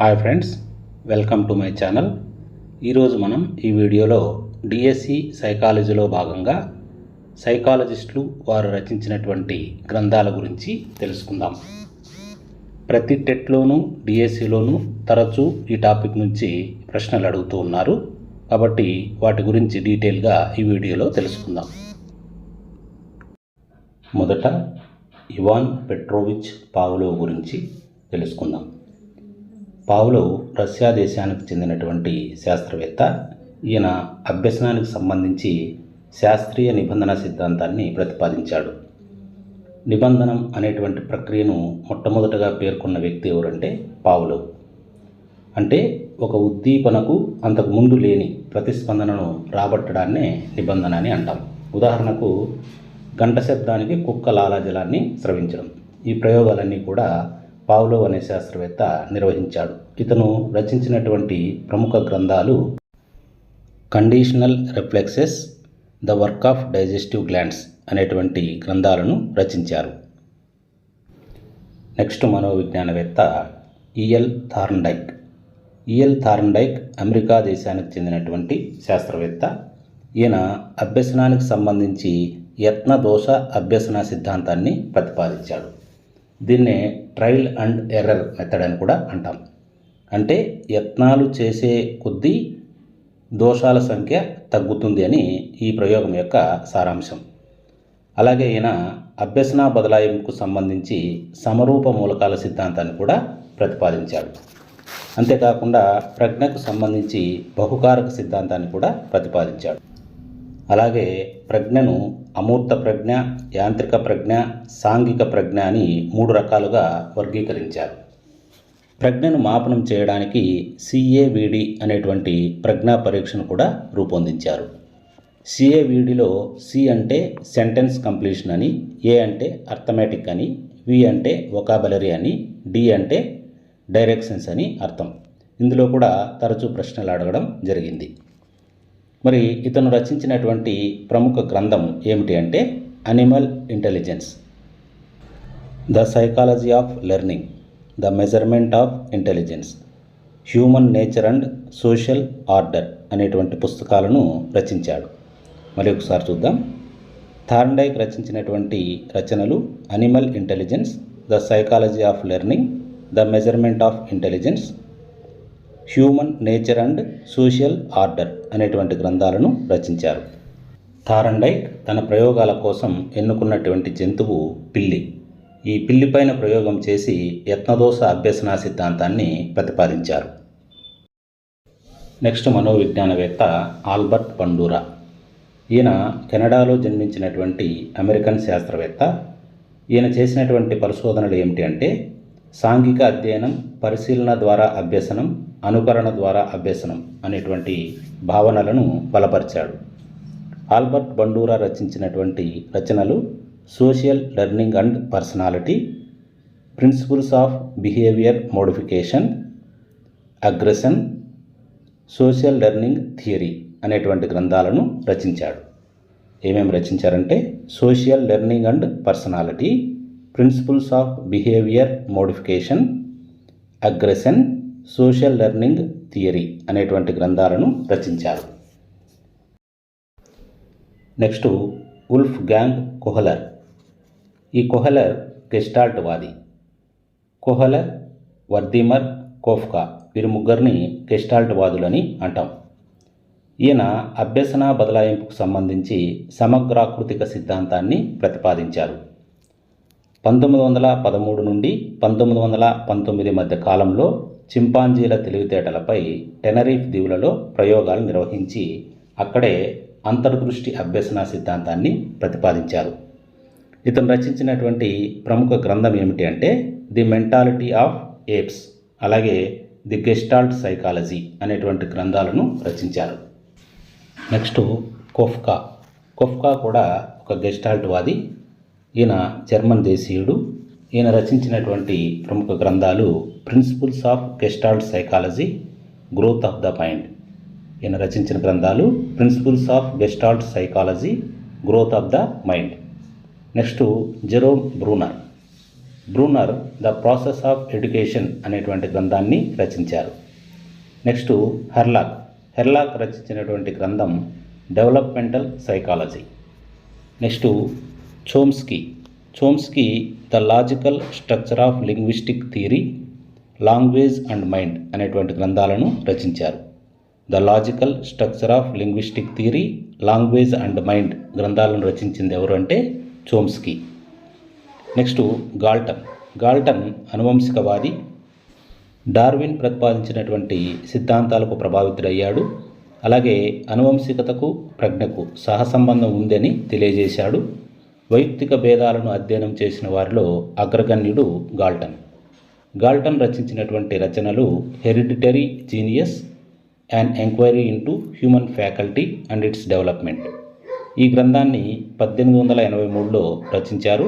Hi friends, welcome to my channel. ఈరోజు మనం ఈ వీడియోలో డిఎస్సి సైకాలజీలో భాగంగా సైకాలజిస్టులు వారు రచించినటువంటి గ్రంథాల గురించి తెలుసుకుందాం. ప్రతి టెట్లోనూ డిఎస్సిలోనూ తరచూ ఈ టాపిక్ నుంచి ప్రశ్నలు అడుగుతూ ఉన్నారు కాబట్టి వాటి గురించి డీటెయిల్గా ఈ వీడియోలో తెలుసుకుందాం. మొదట ఇవాన్ పెట్రోవిచ్ పావ్లోవ్ గురించి తెలుసుకుందాం. పావ్లోవ్ రష్యా దేశానికి చెందినటువంటి శాస్త్రవేత్త. ఈయన అభ్యసనానికి సంబంధించి శాస్త్రీయ నిబంధన సిద్ధాంతాన్ని ప్రతిపాదించాడు. నిబంధనం అనేటువంటి ప్రక్రియను మొట్టమొదటగా పేర్కొన్న వ్యక్తి ఎవరంటే పావ్లోవ్. అంటే ఒక ఉద్దీపనకు అంతకు ముందు లేని ప్రతిస్పందనను రాబట్టడాన్నే నిబంధన అని అంటాం. ఉదాహరణకు గంట శబ్దానికి కుక్క లాలాజలాన్ని స్రవించడం. ఈ ప్రయోగాలన్నీ కూడా పావ్లోవ్ అనే శాస్త్రవేత్త నిర్వహించాడు. ఇతను రచించినటువంటి ప్రముఖ గ్రంథాలు conditional reflexes, the work of digestive glands అనేటువంటి గ్రంథాలను రచించారు. నెక్స్ట్ మనోవిజ్ఞానవేత్త E L Thorndike. E L Thorndike America దేశానికి చెందినటువంటి శాస్త్రవేత్త. ఈయన అభ్యసనానికి సంబంధించి యత్న దోష అభ్యసన సిద్ధాంతాన్ని ప్రతిపాదించాడు. దీన్నే ట్రయల్ అండ్ ఎర్రర్ మెథడ్ అని కూడా అంటాం. అంటే యత్నాలు చేసే కొద్దీ దోషాల సంఖ్య తగ్గుతుంది అని ఈ ప్రయోగం యొక్క సారాంశం. అలాగే ఈయన అభ్యసన బదలాయింపుకు సంబంధించి సమరూప మూలకాల సిద్ధాంతాన్ని కూడా ప్రతిపాదించాడు. అంతేకాకుండా ప్రజ్ఞకు సంబంధించి బహుకారక సిద్ధాంతాన్ని కూడా ప్రతిపాదించాడు. అలాగే ప్రజ్ఞను అమూర్త ప్రజ్ఞ, యాంత్రిక ప్రజ్ఞ, సాంఘిక ప్రజ్ఞ అని 3 రకాలుగా వర్గీకరించారు. ప్రజ్ఞను మాపనం చేయడానికి CAVD అనేటువంటి ప్రజ్ఞా పరీక్షను కూడా రూపొందించారు. CAVDలో C అంటే సెంటెన్స్ కంప్లీషన్ అని, A అంటే అర్థమెటిక్ అని, V అంటే వొకాబులరీ అని, D అంటే డైరెక్షన్స్ అని అర్థం. ఇందులో కూడా తరచూ ప్రశ్నలు అడగడం జరిగింది. మరి ఇతను రచించినటువంటి ప్రముఖ గ్రంథం ఏమిటి అంటే animal intelligence, the psychology of learning, the measurement of intelligence, human nature and social order అనేటువంటి పుస్తకాలను రచించాడు. మరి ఒకసారి చూద్దాం. థార్న్డైక్ రచించినటువంటి రచనలు animal intelligence, the psychology of learning, the measurement of intelligence, human nature and social order అనేటువంటి గ్రంథాలను రచించారు. థార్న్డైక్ తన ప్రయోగాల కోసం ఎన్నుకున్నటువంటి జంతువు పిల్లి. ఈ పిల్లిపైన ప్రయోగం చేసి యత్నదోష అభ్యసన సిద్ధాంతాన్ని ప్రతిపాదించారు. నెక్స్ట్ మనోవిజ్ఞానవేత్త ఆల్బర్ట్ బండూరా. ఈయన కెనడాలో జన్మించినటువంటి అమెరికన్ శాస్త్రవేత్త. ఈయన చేసినటువంటి పరిశోధనలు ఏమిటి అంటే సాంఘిక అధ్యయనం, పరిశీలన ద్వారా అభ్యసనం, అనుకరణ ద్వారా అభ్యసనం అనేటువంటి భావనలను బలపరిచాడు. ఆల్బర్ట్ బండూరా రచించినటువంటి రచనలు social learning and personality, principles of behaviour modification, aggression, social learning theory అనేటువంటి గ్రంథాలను రచించాడు. ఏమేమి రచించారంటే social learning and personality, principles of behaviour modification, aggression, social learning theory అనేటువంటి గ్రంథాలను రచించారు. Next Wolfgang Kohler. ఈ కొహ్లర్ గెస్టాల్ట్ వాది. కొహ్లర్, వర్దిమర్, కోఫ్కా వీరి ముగ్గురిని గెస్టాల్ట్ వాదులని అంటాం. ఈయన అభ్యసన బదలాయింపుకు సంబంధించి సమగ్రాకృతిక సిద్ధాంతాన్ని ప్రతిపాదించారు. 1913 నుండి 1919 మధ్య కాలంలో చింపాంజీల తెలివితేటలపై టెనరీఫ్ దీవులలో ప్రయోగాలు నిర్వహించి అక్కడే అంతర్దృష్టి అభ్యసన సిద్ధాంతాన్ని ప్రతిపాదించారు. ఇతను రచించినటువంటి ప్రముఖ గ్రంథం ఏమిటి అంటే ది మెంటాలిటీ ఆఫ్ ఏప్స్, అలాగే ది గెస్టాల్ట్ సైకాలజీ అనేటువంటి గ్రంథాలను రచించారు. Next Koffka. కోఫ్కా కూడా ఒక గెస్టాల్ట్ వాది. ఈయన జర్మన్ దేశీయుడు. ఈయన రచించినటువంటి ప్రముఖ గ్రంథాలు principles of gestalt psychology, growth of the mind. ఈయన రచించిన గ్రంథాలు principles of gestalt psychology, growth of the mind. Next Jerome Bruner. Bruner the process of education అనేటువంటి గ్రంథాన్ని రచించారు. నెక్స్ట్ హెర్లాక్ రచించినటువంటి గ్రంథం developmental psychology. Next Chomsky the logical structure of linguistic theory, language and mind అనేటువంటి గ్రంథాలను రచించారు. The logical structure of linguistic theory, language and mind గ్రంథాలను రచించింది ఎవరు అంటే చోమ్స్కీ. Next Galton అనువంశికవాది. డార్విన్ ప్రతిపాదించినటువంటి సిద్ధాంతాలకు ప్రభావితుడయ్యాడు. అలాగే అనువంశికతకు ప్రజ్ఞకు సహసంబంధం ఉందని తెలియజేశాడు. వైయక్తిక భేదాలను అధ్యయనం చేసిన వారిలో అగ్రగణ్యుడు గాల్టన్ రచించినటువంటి రచనలు hereditary genius, an enquiry into human faculty and its development. ఈ గ్రంథాన్ని 1883లో రచించారు.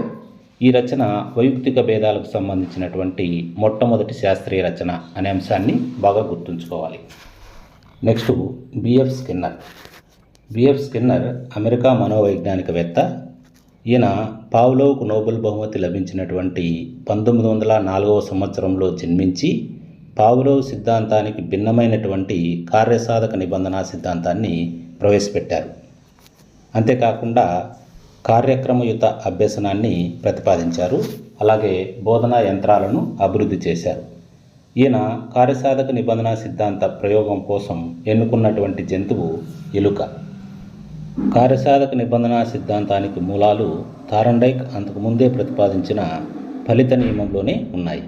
ఈ రచన వైయక్తిక భేదాలకు సంబంధించినటువంటి మొట్టమొదటి శాస్త్రీయ రచన అనే అంశాన్ని బాగా గుర్తుంచుకోవాలి. నెక్స్ట్ బిఎఫ్ స్కిన్నర్ అమెరికా మనోవైజ్ఞానికవేత్త. ఈయన పావ్లోవ్కు నోబెల్ బహుమతి లభించినటువంటి 1904వ సంవత్సరంలో జన్మించి పావ్లోవ్ సిద్ధాంతానికి భిన్నమైనటువంటి కార్యసాధక నిబంధన సిద్ధాంతాన్ని ప్రవేశపెట్టారు. అంతేకాకుండా కార్యక్రమయుత అభ్యసనాన్ని ప్రతిపాదించారు. అలాగే బోధనా యంత్రాలను అభివృద్ధి చేశారు. ఈయన కార్యసాధక నిబంధన సిద్ధాంత ప్రయోగం కోసం ఎన్నుకున్నటువంటి జంతువు ఎలుక. కార్యసాధక నిబంధన సిద్ధాంతానికి మూలాలు థార్న్డైక్ అంతకుముందే ప్రతిపాదించిన ఫలిత నియమంలోనే ఉన్నాయి.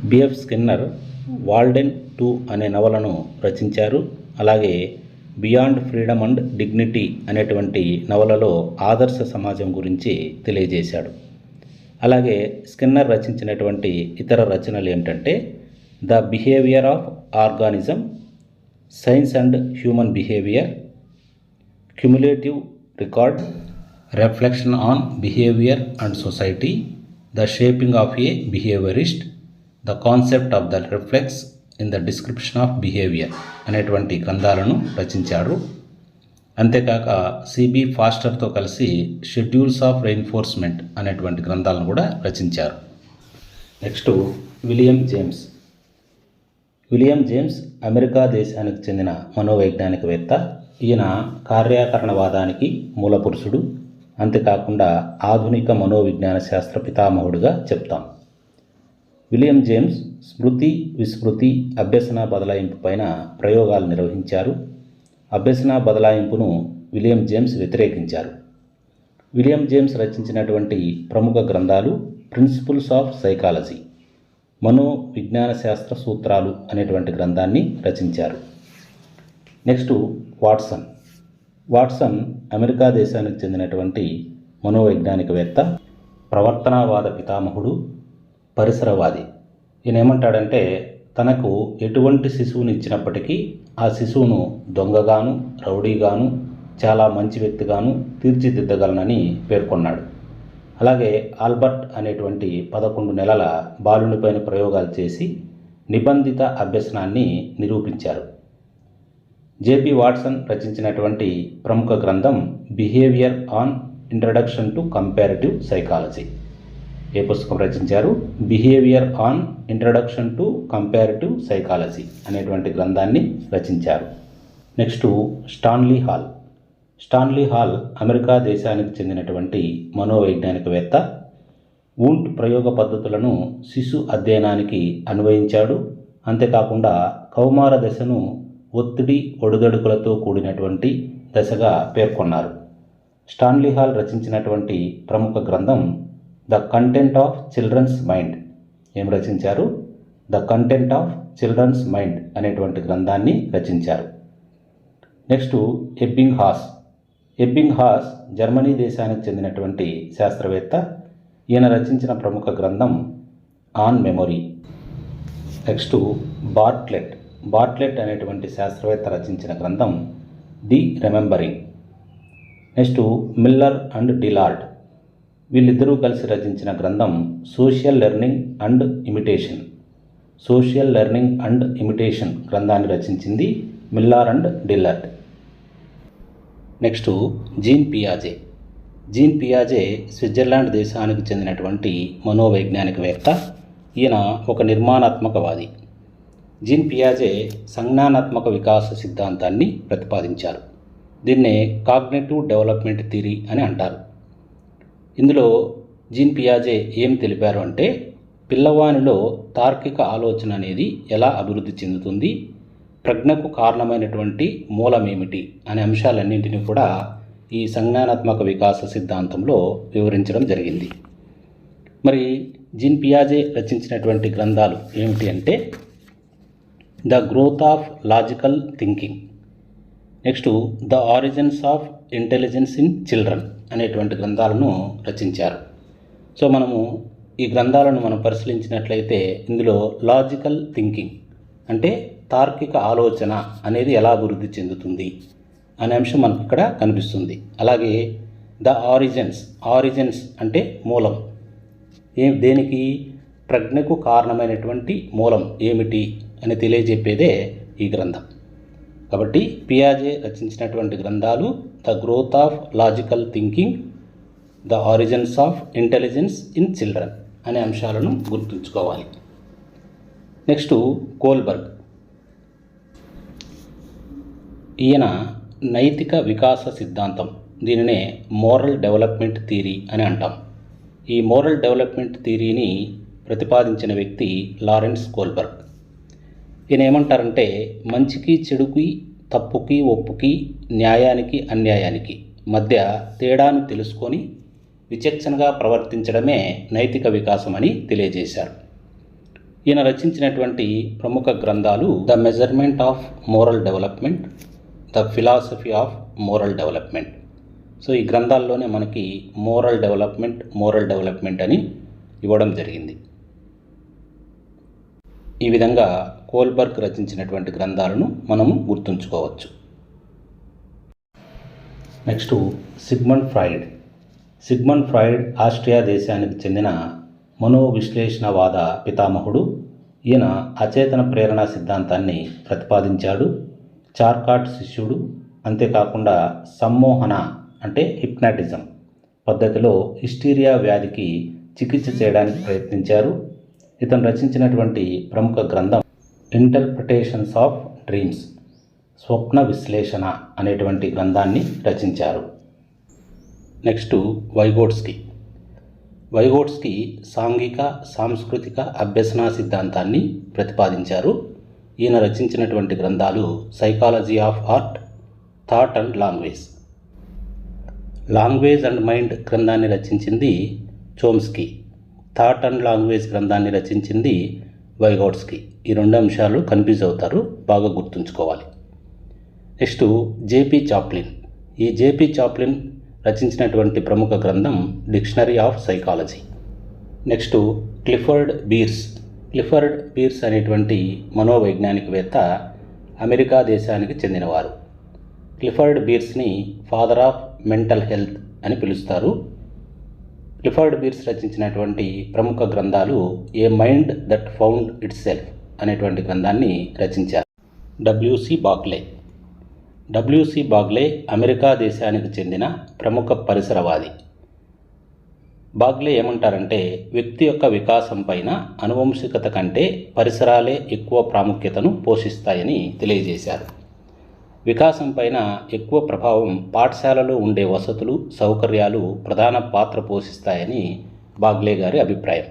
బిఎఫ్ స్కిన్నర్ వాల్డెన్ 2 అనే నవలను రచించారు. అలాగే బియాండ్ ఫ్రీడమ్ అండ్ డిగ్నిటీ అనేటువంటి నవలలో ఆదర్శ సమాజం గురించి తెలియజేశాడు. అలాగే స్కిన్నర్ రచించినటువంటి ఇతర రచనలు ఏమిటంటే the behaviour of organism, science and human behaviour, cumulative record, reflection on behaviour and society, the shaping of A behaviourist, the concept of the reflex in the description of behaviour అనేటువంటి గ్రంథాలను రచించారు. అంతేకాక CB ఫాస్టర్తో కలిసి schedules of reinforcement అనేటువంటి గ్రంథాలను కూడా రచించారు. Next William James America దేశానికి చెందిన మనోవైజ్ఞానికవేత్త. ఈయన కార్యాకరణవాదానికి మూలపురుషుడు. అంతేకాకుండా ఆధునిక మనోవిజ్ఞాన శాస్త్ర పితామహుడుగా చెప్తాం. విలియం జేమ్స్ స్మృతి, విస్మృతి, అభ్యసన బదలాయింపు పైన ప్రయోగాలు నిర్వహించారు. అభ్యసన బదలాయింపును విలియం జేమ్స్ వ్యతిరేకించారు. విలియం జేమ్స్ రచించినటువంటి ప్రముఖ గ్రంథాలు ప్రిన్సిపుల్స్ ఆఫ్ సైకాలజీ, మనో విజ్ఞాన శాస్త్ర సూత్రాలు అనేటువంటి గ్రంథాన్ని రచించారు. నెక్స్ట్ వాట్సన్ అమెరికా దేశానికి చెందినటువంటి మనోవైజ్ఞానికవేత్త, ప్రవర్తనవాద పితామహుడు, పరిసరవాది. ఈయన ఏమంటాడంటే తనకు ఎటువంటి శిశువుని ఇచ్చినప్పటికీ ఆ శిశువును దొంగగాను, రౌడీగాను, చాలా మంచి వ్యక్తిగాను తీర్చిదిద్దగలనని పేర్కొన్నాడు. అలాగే ఆల్బర్ట్ అనేటువంటి 11 నెలల బాలునిపైన ప్రయోగాలు చేసి నిబంధిత అభ్యసనాన్ని నిరూపించారు. జేపీ వాట్సన్ రచించినటువంటి ప్రముఖ గ్రంథం behaviour an introduction to comparative psychology. ఏ పుస్తకం రచించారు? Behaviour an introduction to comparative psychology అనేటువంటి గ్రంథాన్ని రచించారు. నెక్స్ట్ స్టాన్లీ హాల్ అమెరికా దేశానికి చెందినటువంటి మనోవైజ్ఞానికవేత్త. వూంట్ ప్రయోగ పద్ధతులను శిశు అధ్యయనానికి అన్వయించాడు. అంతేకాకుండా కౌమార దశను ఒత్తిడి, ఒడుదడుకులతో కూడినటువంటి దశగా పేర్కొన్నారు. స్టాన్లీ హాల్ రచించినటువంటి ప్రముఖ గ్రంథం the content of children's mind. ఏం రచించారు? The content of children's mind అనేటువంటి గ్రంథాన్ని రచించారు. నెక్స్ట్ ఎబ్బింగ్ హాస్ జర్మనీ దేశానికి చెందినటువంటి శాస్త్రవేత్త. ఈయన రచించిన ప్రముఖ గ్రంథం ఆన్ మెమొరీ. నెక్స్ట్ బార్ట్లెట్ అనేటువంటి శాస్త్రవేత్త రచించిన గ్రంథం the remembering. Next Miller and Dollard, వీళ్ళిద్దరూ కలిసి రచించిన గ్రంథం సోషల్ లెర్నింగ్ అండ్ ఇమిటేషన్ గ్రంథాన్ని రచించింది Miller and Dollard. Next Jean Jean పియాజే స్విట్జర్లాండ్ దేశానికి చెందినటువంటి మనోవైజ్ఞానికవేత్త. ఈయన ఒక నిర్మాణాత్మకవాది. జీన్ పియాజే సంజ్ఞానాత్మక వికాస సిద్ధాంతాన్ని ప్రతిపాదించారు. దీన్నే కాగ్నిటివ్ డెవలప్మెంట్ థియరీ అని అంటారు. ఇందులో జీన్ పియాజే ఏం తెలిపారు అంటే, పిల్లవానిలో తార్కిక ఆలోచన అనేది ఎలా అభివృద్ధి చెందుతుంది, ప్రజ్ఞకు కారణమైనటువంటి మూలమేమిటి అనే అంశాలన్నింటినీ కూడా ఈ సంజ్ఞానాత్మక వికాస సిద్ధాంతంలో వివరించడం జరిగింది. మరి జీన్ పియాజే రచించినటువంటి గ్రంథాలు ఏమిటి అంటే, the growth of logical thinking, next the origins of intelligence in children అనేటువంటి గ్రంథాలను రచించారు. సో మనము ఈ గ్రంథాలను మనం పరిశీలించినట్లయితే ఇందులో లాజికల్ థింకింగ్ అంటే తార్కిక ఆలోచన అనేది ఎలా అభివృద్ధి చెందుతుంది అనే అంశం మనకు ఇక్కడ కనిపిస్తుంది. అలాగే ద ఆరిజిన్స్ అంటే మూలం, దేనికి, ప్రజ్ఞకు కారణమైనటువంటి మూలం ఏమిటి అని తెలియజెప్పేదే ఈ గ్రంథం. కాబట్టి పియాజే రచించినటువంటి గ్రంథాలు the growth of logical thinking, the origins of intelligence in children అనే అంశాలను గుర్తుంచుకోవాలి. Next Kohlberg. ఈయన నైతిక వికాస సిద్ధాంతం, దీనినే మోరల్ డెవలప్మెంట్ థియరీ అని అంటాం. ఈ మోరల్ డెవలప్మెంట్ థియరీని ప్రతిపాదించిన వ్యక్తి లారెన్స్ కోల్బర్గ్. ఈయన ఏమంటారంటే, మంచికి చెడుకి, తప్పుకి ఒప్పుకి, న్యాయానికి అన్యాయానికి మధ్య తేడాను తెలుసుకొని విచక్షణగా ప్రవర్తించడమే నైతిక వికాసం అని తెలియజేశారు. ఈయన రచించినటువంటి ప్రముఖ గ్రంథాలు the measurement of moral development, the philosophy of moral development. So ఈ గ్రంథాల్లోనే మనకి మోరల్ డెవలప్మెంట్ అని ఇవ్వడం జరిగింది. ఈ విధంగా కోల్బర్గ్ రచించినటువంటి గ్రంథాలను మనము గుర్తుంచుకోవచ్చు. నెక్స్ట్ సిగ్మండ్ ఫ్రాయిడ్ ఆస్ట్రియా దేశానికి చెందిన మనోవిశ్లేషణవాద పితామహుడు. ఈయన అచేతన ప్రేరణ సిద్ధాంతాన్ని ప్రతిపాదించాడు. చార్కాట్ శిష్యుడు. అంతేకాకుండా సమ్మోహన అంటే హిప్నాటిజం పద్ధతిలో హిస్టీరియా వ్యాధికి చికిత్స చేయడానికి ప్రయత్నించారు. ఇతను రచించినటువంటి ప్రముఖ గ్రంథం ఇంటర్ప్రిటేషన్స్ ఆఫ్ డ్రీమ్స్, స్వప్న విశ్లేషణ అనేటువంటి గ్రంథాన్ని రచించారు. నెక్స్ట్ వైగోట్స్కీ సాంఘిక సాంస్కృతిక అభ్యసన సిద్ధాంతాన్ని ప్రతిపాదించారు. ఈయన రచించినటువంటి గ్రంథాలు psychology of art, thought and language and mind గ్రంథాన్ని రచించింది చోమ్స్కీ, థాట్ అండ్ లాంగ్వేజ్ గ్రంథాన్ని రచించింది వైగోట్స్కీ. ఈ రెండు అంశాలు కన్ఫ్యూజ్ అవుతారు, బాగా గుర్తుంచుకోవాలి. Next J P Chaplin. ఈ జేపీ చాప్లిన్ రచించినటువంటి ప్రముఖ గ్రంథం dictionary of psychology. Next Clifford Beers అనేటువంటి మనోవైజ్ఞానికవేత్త అమెరికా దేశానికి చెందినవారు. క్లిఫర్డ్ బీర్స్ని ఫాదర్ ఆఫ్ మెంటల్ హెల్త్ అని పిలుస్తారు. క్లిఫర్డ్ బీర్స్ రచించినటువంటి ప్రముఖ గ్రంథాలు a mind that found itself అనేటువంటి గ్రంథాన్ని రచించారు. డబ్ల్యూసి బాగ్లే అమెరికా దేశానికి చెందిన ప్రముఖ పరిసరవాది. బాగ్లే ఏమంటారంటే, వ్యక్తి యొక్క వికాసం పైన అనువంశికత కంటే పరిసరాలే ఎక్కువ ప్రాముఖ్యతను పోషిస్తాయని తెలియజేశారు. వికాసం పైన ఎక్కువ ప్రభావం పాఠశాలలో ఉండే వసతులు, సౌకర్యాలు ప్రధాన పాత్ర పోషిస్తాయని బాగ్లే గారి అభిప్రాయం.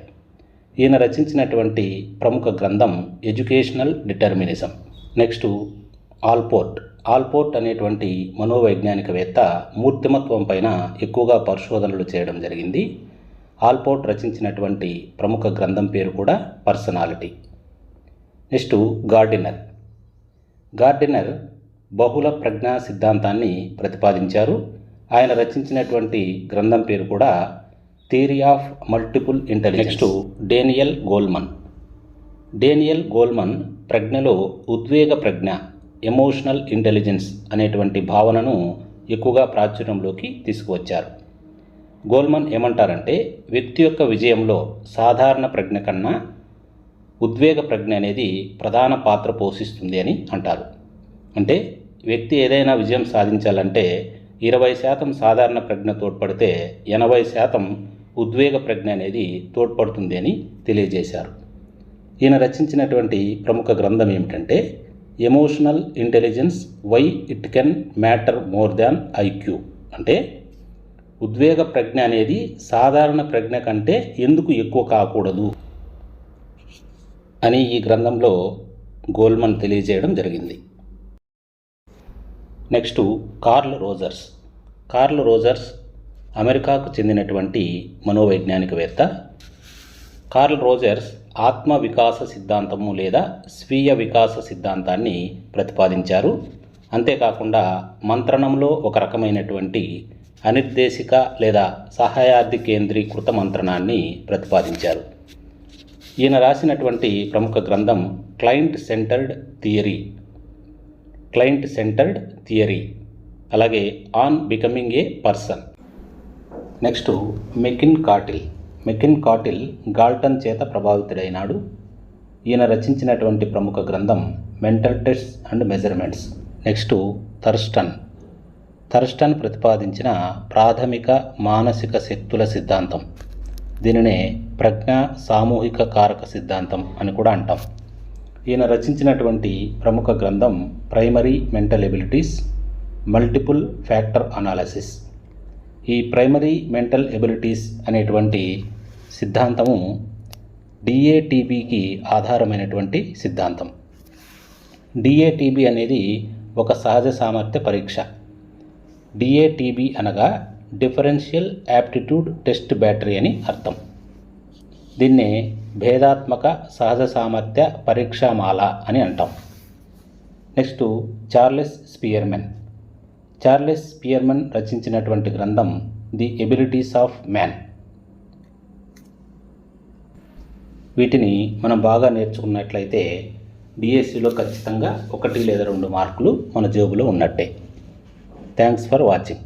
ఈయన రచించినటువంటి ప్రముఖ గ్రంథం ఎడ్యుకేషనల్ డిటర్మినిజం. నెక్స్ట్ ఆల్పోర్ట్ అనేటువంటి మనోవైజ్ఞానికవేత్త మూర్తిమత్వం పైన ఎక్కువగా పరిశోధనలు చేయడం జరిగింది. ఆల్పోర్ట్ రచించినటువంటి ప్రముఖ గ్రంథం పేరు కూడా పర్సనాలిటీ. నెక్స్ట్ గార్డినర్ బహుళ ప్రజ్ఞా సిద్ధాంతాన్ని ప్రతిపాదించారు. ఆయన రచించినటువంటి గ్రంథం పేరు కూడా theory of multiple intelligence. Next Daniel Goleman ప్రజ్ఞలో ఉద్వేగ ప్రజ్ఞ, ఎమోషనల్ ఇంటెలిజెన్స్ అనేటువంటి భావనను ఎక్కువగా ప్రాచుర్యంలోకి తీసుకువచ్చారు. గోల్మన్ ఏమంటారంటే, వ్యక్తి యొక్క విజయంలో సాధారణ ప్రజ్ఞ కన్నా ఉద్వేగ ప్రజ్ఞ అనేది ప్రధాన పాత్ర పోషిస్తుంది అని అంటారు. అంటే వ్యక్తి ఏదైనా విజయం సాధించాలంటే 20% సాధారణ ప్రజ్ఞ తోడ్పడితే 80% ఉద్వేగ ప్రజ్ఞ అనేది తోడ్పడుతుంది అని తెలియజేశారు. ఈయన రచించినటువంటి ప్రముఖ గ్రంథం ఏమిటంటే emotional intelligence why it can matter more than IQ, అంటే ఉద్వేగ ప్రజ్ఞ అనేది సాధారణ ప్రజ్ఞ కంటే ఎందుకు ఎక్కువ కాకూడదు అని ఈ గ్రంథంలో గోల్మన్ తెలియజేయడం జరిగింది. Next curl Rogers. Curl Rogers అమెరికాకు చెందినటువంటి మనోవైజ్ఞానికవేత్త. కార్ల్ రోజర్స్ ఆత్మ వికాస సిద్ధాంతము లేదా స్వీయ వికాస సిద్ధాంతాన్ని ప్రతిపాదించారు. అంతేకాకుండా మంత్రణంలో ఒక రకమైనటువంటి అనిర్దేశిక లేదా సహాయార్థి కేంద్రీకృత మంత్రణాన్ని ప్రతిపాదించారు. ఈయన రాసినటువంటి ప్రముఖ గ్రంథం క్లయింట్ సెంటర్డ్ థియరీ, అలాగే on becoming a person. Next make in cattle Galton చేత ప్రభావితుడైనాడు. ఈయన రచించినటువంటి ప్రముఖ గ్రంథం mental tests and measurements. Next Thurstone ప్రతిపాదించిన ప్రాథమిక మానసిక శక్తుల సిద్ధాంతం. దీనినే ప్రజ్ఞా సామూహిక కారక సిద్ధాంతం అని కూడా అంటాం. ఈయన రచించినటువంటి ప్రముఖ గ్రంథం primary mental abilities multiple factor analysis. ఈ ప్రైమరీ మెంటల్ ఎబిలిటీస్ అనేటువంటి సిద్ధాంతము డిఏటిబికి ఆధారమైనటువంటి సిద్ధాంతం. డిఏటిబి అనేది ఒక సహజ సామర్థ్య పరీక్ష. డిఏటిబి అనగా డిఫరెన్షియల్ యాప్టిట్యూడ్ టెస్ట్ బ్యాటరీ అని అర్థం. దీన్నే భేదాత్మక సహజ సామర్థ్య పరీక్షామాల అని అంటాం. నెక్స్ట్ చార్లెస్ స్పియర్మన్ రచించినటువంటి గ్రంథం ది ఎబిలిటీస్ ఆఫ్ మ్యాన్. వీటిని మనం బాగా నేర్చుకున్నట్లయితే డిఎస్సిలో ఖచ్చితంగా 1 లేదా 2 మార్కులు మన జేబులో ఉన్నట్టే. Thanks for watching.